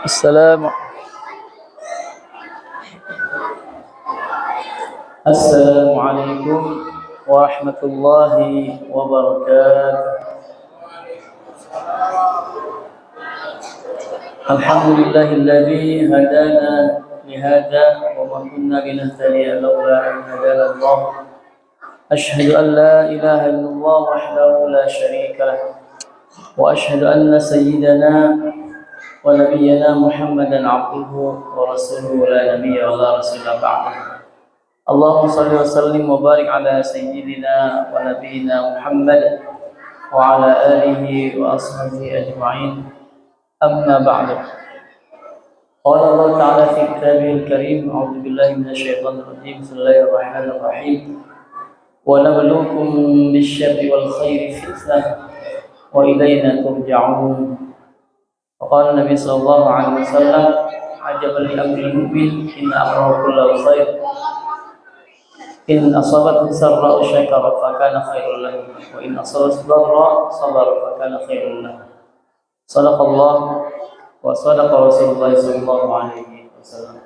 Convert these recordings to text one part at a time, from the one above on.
السلام السلام عليكم ورحمة الله وبركاته. الحمد لله الذي هدانا لهذا وما كنا لنهتدي لولا أن هدانا الله. أشهد أن لا إله إلا الله وحده لا شريك له، وأشهد أن سيدنا ونبينا محمدا عبده ورسوله لا نبي ولا رسول بعده. اللهم صل وسلم وبارك على سيدنا ونبينا محمد وعلى آله وأصحابه أجمعين. أما بعد، قال الله تعالى في كتابه الكريم: أعوذ بالله من الشيطان الرجيم، بسم الله الرحمن الرحيم، ونبلوكم بالشر والخير فتنة وإلينا ترجعون. وقال النبي صلى الله عليه وسلم: عجبا لأمر المؤمن إن أمره كله خير، إن أصابته سراء شكر فكان خيرا له، وإن أصابته ضراء صبر فكان خيرا له. صدق الله وصدق رسول الله صلى الله عليه wasallam.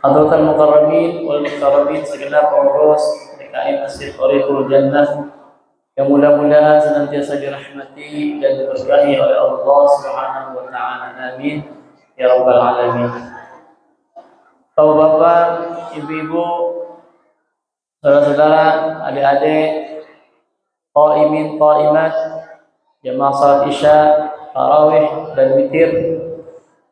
Hadratul mukarramin wal mukarramin, segenap pengurus DKM Masjid Thariqul Jannah yang mudah-mudahan senantiasa dirahmati dan diberkahi oleh Allah Subhanahu wa taala. Amin ya rabbal alamin. Bapak-bapak, ibu-ibu, saudara-saudara, adik-adik, qaimin, qaimat, jamaah salat Isya, tarawih dan witir,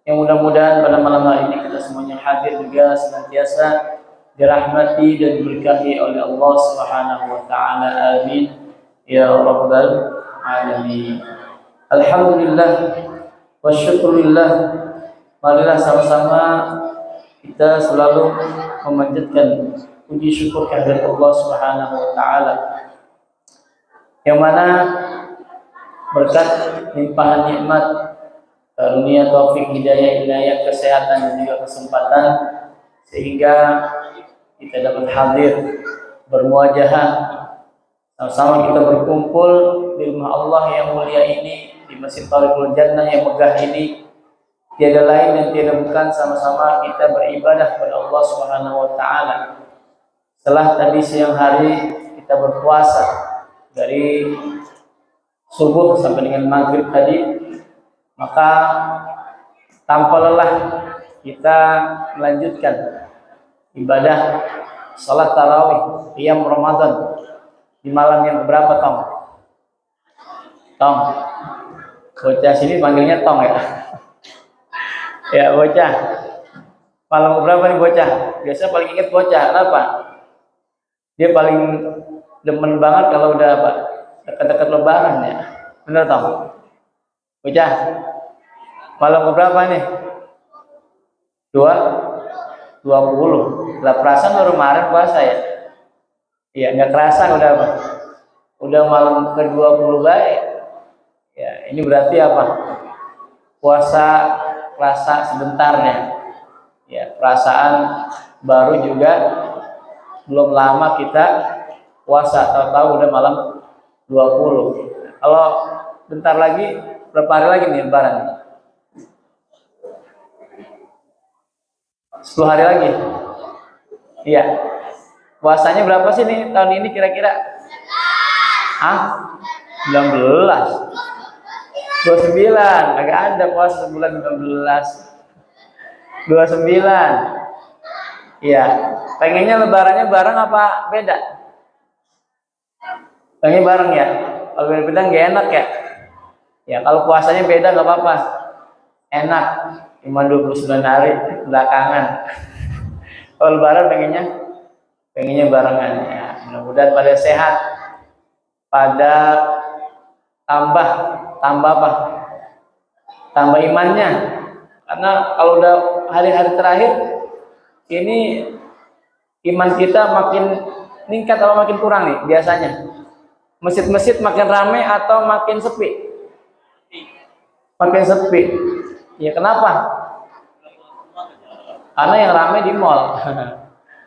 yang mudah-mudahan pada malam hari ini kita semuanya hadir juga senantiasa dirahmati dan diberkahi oleh Allah Subhanahu wa taala. Amin ya rabbal alamin. Alhamdulillah wa syukurillah. Marilah sama-sama kita selalu memanjatkan puji syukur kehadirat Allah Subhanahu wa taala, yang mana berkat limpahan nikmat, karunia, taufik, hidayah, inayah, kesehatan dan juga kesempatan, sehingga kita dapat hadir bermuajahah, sama-sama kita berkumpul di rumah Allah yang mulia ini, di Masjid Thariqul Jannah yang megah ini. Tiada lain dan tiada bukan, sama-sama kita beribadah kepada Allah Subhanahu wa taala. Setelah tadi siang hari kita berpuasa dari subuh sampai dengan maghrib tadi, maka tanpa lelah kita melanjutkan ibadah salat tarawih qiyam Ramadan di malam yang berapa, Tong? Tong, bocah sini panggilnya Tong ya? Ya bocah, malam berapa nih bocah? Biasa paling inget bocah, kenapa? Dia paling demen banget kalau udah apa? Dekat-dekat lebaran ya. Bener Tong? Bocah, malam berapa nih? 20. Lah perasaan baru kemarin puasa ya? Iya, nggak kerasa udah apa? Udah malam ke-20 baik. Ya, ini berarti apa? Puasa rasa sebentarnya. Ya, perasaan baru juga belum lama kita puasa, tahu-tahu udah malam 20. Kalau bentar lagi, berapa hari lagi nih lebaran? 10 hari lagi. Iya. Puasanya berapa sih nih tahun ini kira-kira? 19. 29. Agak ada puasa sebulan 19. 29. Iya. Pengennya lebarannya bareng apa beda? Pengennya bareng ya. Kalau beda nggak enak ya. Ya kalau puasanya beda nggak apa-apa. Enak. Cuma 29 hari belakangan. Kalau lebaran pengennya barengan ya. Mudah-mudahan pada sehat, pada tambah apa? Tambah imannya. Karena kalau udah hari-hari terakhir ini iman kita makin meningkat atau makin kurang nih biasanya? Masjid-masjid makin ramai atau makin sepi? Makin sepi. Ya kenapa? Karena yang ramai di mall.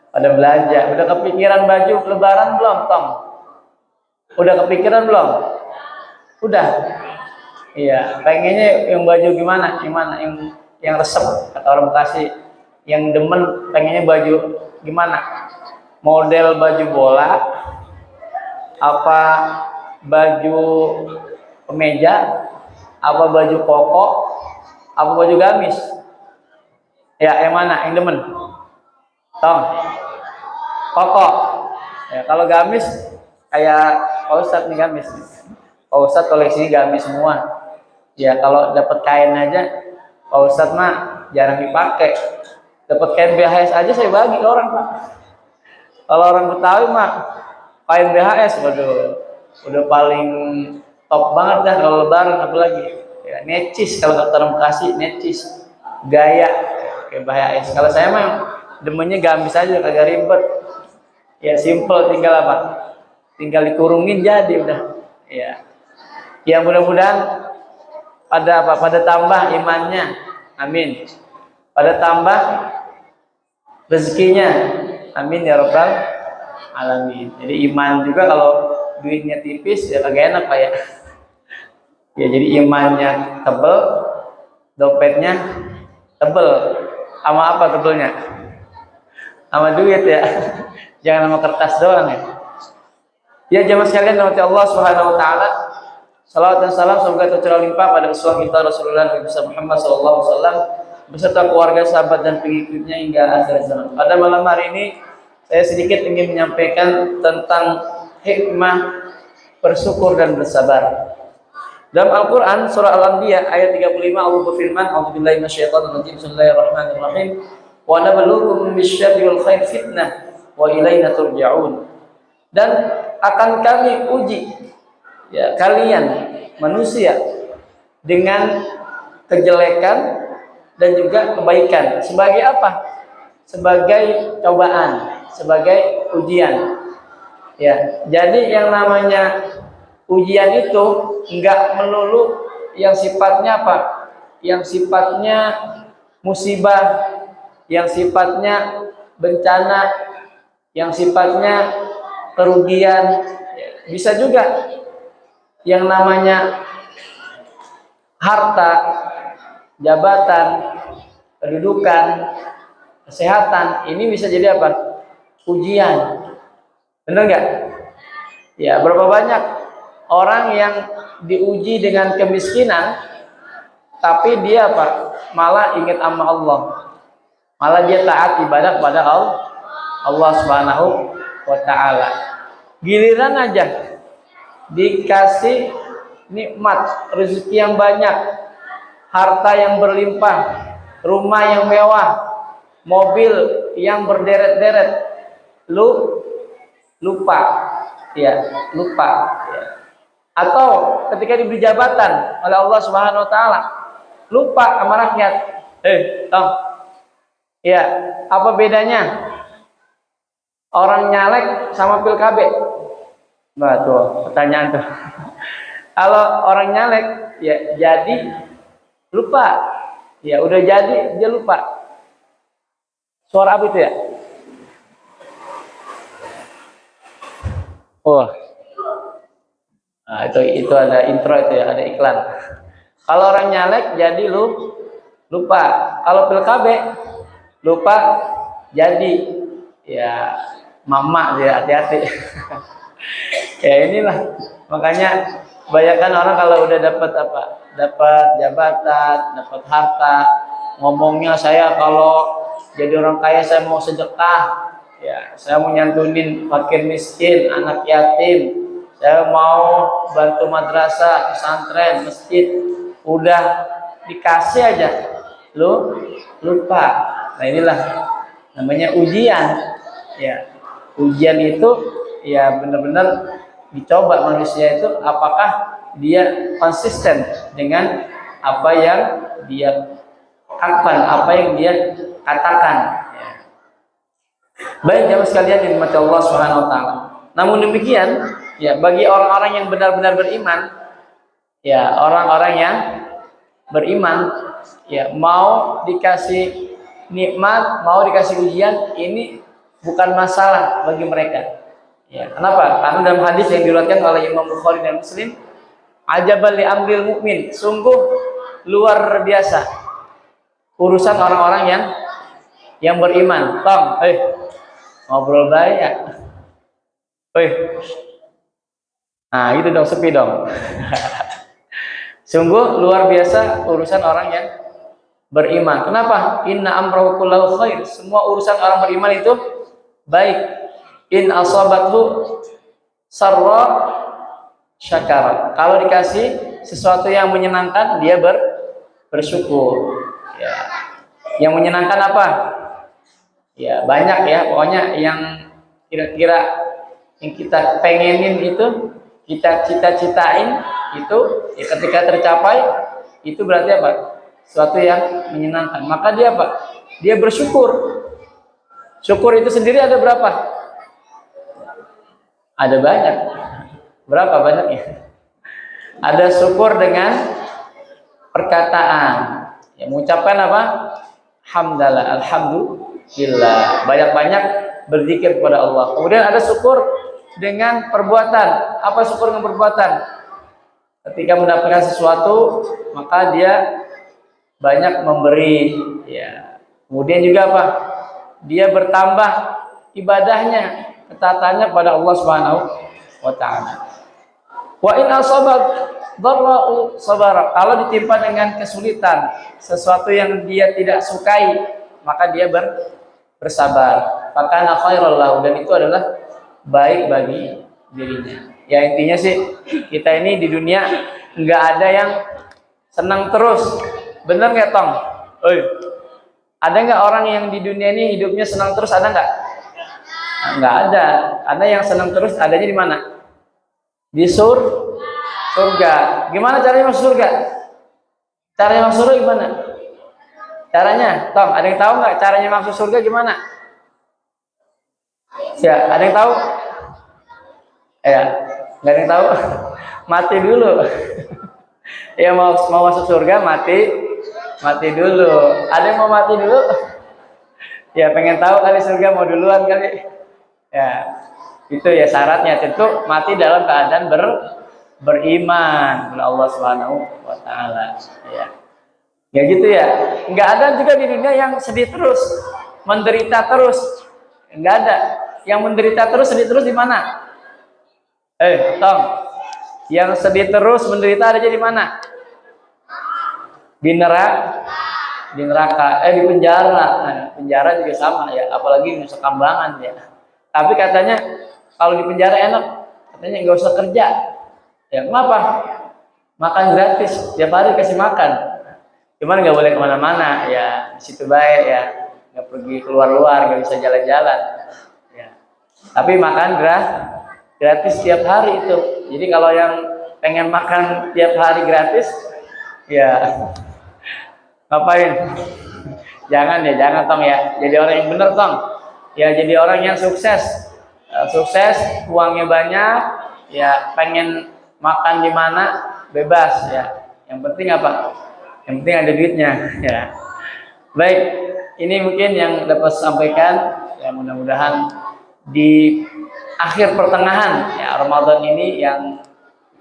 Pada belanja. Udah kepikiran baju lebaran belum, Tom? Udah kepikiran belum? Udah. Iya, pengennya yang baju gimana? Yang yang resep kata orang Bekasi, yang demen pengennya baju gimana? Model baju bola, apa baju kemeja, apa baju koko, apa baju gamis? Ya, yang mana? Yang demen? Tong, koko. Ya, kalau gamis kayak Pak Ustadz nih gamis. Pak Ustadz koleksinya gamis semua. Ya, kalau dapat kain aja, Pak Ustadz mah jarang dipakai. Dapat kain BHS aja saya bagi ke orang, Pak. Kalau orang Betawi mah kain BHS, waduh, udah paling top banget dah kalau lebaran apalagi. Ya, necis kalau kata orang Bekasi, necis. Gaya kayak BHS. Kalau saya mah demennya gamis aja, kagak ribet. Ya simple, tinggal apa? Tinggal dikurungin jadi udah. Ya. Ya mudah-mudahan pada apa? Pada tambah imannya. Amin. Pada tambah rezekinya. Amin ya rabbal alamin. Jadi iman juga kalau duitnya tipis ya kagak enak Pak ya. Ya jadi imannya tebel, dompetnya tebel. Sama apa tebelnya? Sama duit ya. Jangan sama kertas doang ya. Ya jamaah sekalian rahmati Allah Subhanahu wa taala. Salawat dan salam semoga tercurah limpah pada uswah kita Rasulullah Nabi Muhammad sallallahu alaihi wasallam beserta keluarga, sahabat dan pengikutnya hingga akhir zaman. Pada malam hari ini saya sedikit ingin menyampaikan tentang hikmah bersyukur dan bersabar. Dalam Al-Qur'an surah Al-Anbiya ayat 35 Allah berfirman, "A'udzubillahi minasyaitonir rajim. Bismillahirrahmanirrahim. Wa nabluukum bisyarri wal khairi fitnah wa ilaina turja'un." Dan akan kami uji ya kalian manusia dengan kejelekan dan juga kebaikan. Sebagai apa? Sebagai cobaan, sebagai ujian. Ya, jadi yang namanya ujian itu enggak melulu yang sifatnya apa? Yang sifatnya musibah, yang sifatnya bencana, yang sifatnya kerugian. Bisa juga yang namanya harta, jabatan, kedudukan, kesehatan, ini bisa jadi apa? Ujian. Benar nggak? Ya, berapa banyak orang yang diuji dengan kemiskinan, tapi dia apa? Malah ingat sama Allah. Malah dia taat ibadah kepada Allah Subhanahu wa taala. Giliran aja dikasih nikmat, rezeki yang banyak, harta yang berlimpah, rumah yang mewah, mobil yang berderet-deret, lu lupa ya. Atau ketika diberi jabatan oleh Allah Subhanahu wa taala, lupa sama rakyat. Tong. Ya, apa bedanya orang nyalek sama pil KB? Nah, tuh pertanyaan tuh. Kalau orang nyalek ya jadi lupa. Ya udah jadi dia lupa. Suara apa itu ya? Oh. Nah, itu ada intro itu ya, ada iklan. Kalau orang nyalek jadi lupa. Kalau pil KB lupa jadi ya mama dia hati-hati. Ya inilah makanya kebanyakan orang kalau udah dapat apa? Dapat jabatan, dapat harta, ngomongnya saya kalau jadi orang kaya saya mau sedekah. Ya, saya mau nyantunin fakir miskin, anak yatim. Saya mau bantu madrasah, pesantren, masjid. Udah dikasih aja lupa. Nah inilah namanya ujian. Ya, ujian itu ya benar-benar dicoba manusia itu apakah dia konsisten dengan apa yang dia apa yang dia katakan. Ya. Baik jamaah sekalian yang dimati Allah Subhanahu wa taala. Namun demikian, ya bagi orang-orang yang benar-benar beriman, ya orang-orang yang beriman, ya mau dikasih nikmat, mau dikasih ujian, ini bukan masalah bagi mereka. Ya, kenapa? Karena dalam hadis yang diriwayatkan oleh Imam Bukhari dan Muslim, ajabal li amril mukmin, sungguh luar biasa urusan orang-orang yang beriman. Tong, ngobrol baik ya. Nah, gitu dong, sepi dong. Sungguh luar biasa urusan orang yang beriman. Kenapa? Inna amrahu kullahu khair. Semua urusan orang beriman itu baik. In asabathu sarra syakara. Kalau dikasih sesuatu yang menyenangkan, dia bersyukur. Ya. Yang menyenangkan apa? Ya, banyak ya. Pokoknya yang kira-kira yang kita pengenin itu, kita cita-citain itu, ya ketika tercapai itu berarti apa? Sesuatu yang menyenangkan. Maka dia apa? Dia bersyukur. Syukur itu sendiri ada berapa? Ada banyak. Berapa banyaknya? Ada syukur dengan perkataan. Ya, mengucapkan apa? Hamdalah, alhamdulillah. Banyak-banyak berzikir kepada Allah. Kemudian ada syukur dengan perbuatan. Apa syukur dengan perbuatan? Ketika mendapatkan sesuatu, maka dia banyak memberi. Ya. Kemudian juga apa? Dia bertambah ibadahnya, ketaatannya pada Allah Subhanahu wa taala. Wa in asabat dharra'u sabara. Kalau ditimpa dengan kesulitan, sesuatu yang dia tidak sukai, maka dia bersabar. Fakana khairal lahu, dan itu adalah baik bagi dirinya. Ya intinya sih kita ini di dunia nggak ada yang senang terus. Bener nggak Tong? Ada nggak orang yang di dunia ini hidupnya senang terus? Ada nggak? Nah, nggak ada. Ada yang senang terus, adanya di mana? Di surga. Gimana caranya masuk surga? Caranya masuk surga gimana? Caranya, Tong, ada yang tahu nggak caranya masuk surga gimana? Ya, ada yang tahu? Ya, nggak ada yang tahu. Mati dulu. Ya mau masuk surga mati dulu. Ada yang mau mati dulu? Ya pengen tahu kali surga mau duluan kali. Ya, itu ya syaratnya tentu mati dalam keadaan beriman kepada Allah Subhanahu wa taala. Ya. Ya gitu ya. Nggak ada juga di dunia yang sedih terus, menderita terus. Nggak ada. Yang menderita terus, sedih terus di mana? Tong. Yang sedih terus, menderita ada di mana? Di neraka, di penjara. Nah, penjara juga sama ya, apalagi Nusa Kambangan ya. Tapi katanya kalau di penjara enak, katanya nggak usah kerja. Ya kenapa? Makan gratis, tiap hari kasih makan. Cuman nggak boleh kemana-mana, ya di situ baik ya, nggak pergi keluar-luar, nggak bisa jalan-jalan. Ya. Tapi makan gratis tiap hari itu. Jadi kalau yang pengen makan tiap hari gratis, ya ngapain? Jangan Tong ya. Jadi orang yang bener Tong. Ya jadi orang yang sukses, uangnya banyak, ya pengen makan di mana bebas ya. Yang penting apa? Yang penting ada duitnya ya. Baik, ini mungkin yang dapat sampaikan. Ya mudah-mudahan di akhir pertengahan ya Ramadan ini yang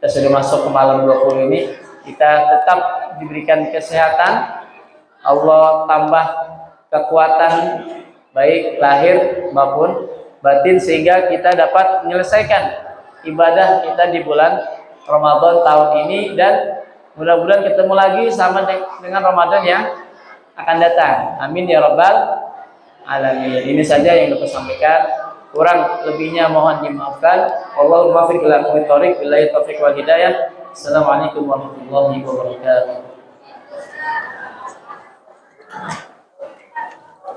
kita sudah masuk ke malam 20 ini, kita tetap diberikan kesehatan, Allah tambah kekuatan baik lahir maupun batin sehingga kita dapat menyelesaikan ibadah kita di bulan Ramadan tahun ini, dan mudah-mudahan ketemu lagi sama dengan Ramadan yang akan datang. Amin ya rabbal alamin. Ini saja yang dapat sampaikan. Kurang lebihnya mohon dimaafkan. Wallahul muwaffiq ila aqwamit thoriq. Billahi taufiq wal hidayah. Assalamualaikum warahmatullahi wabarakatuh.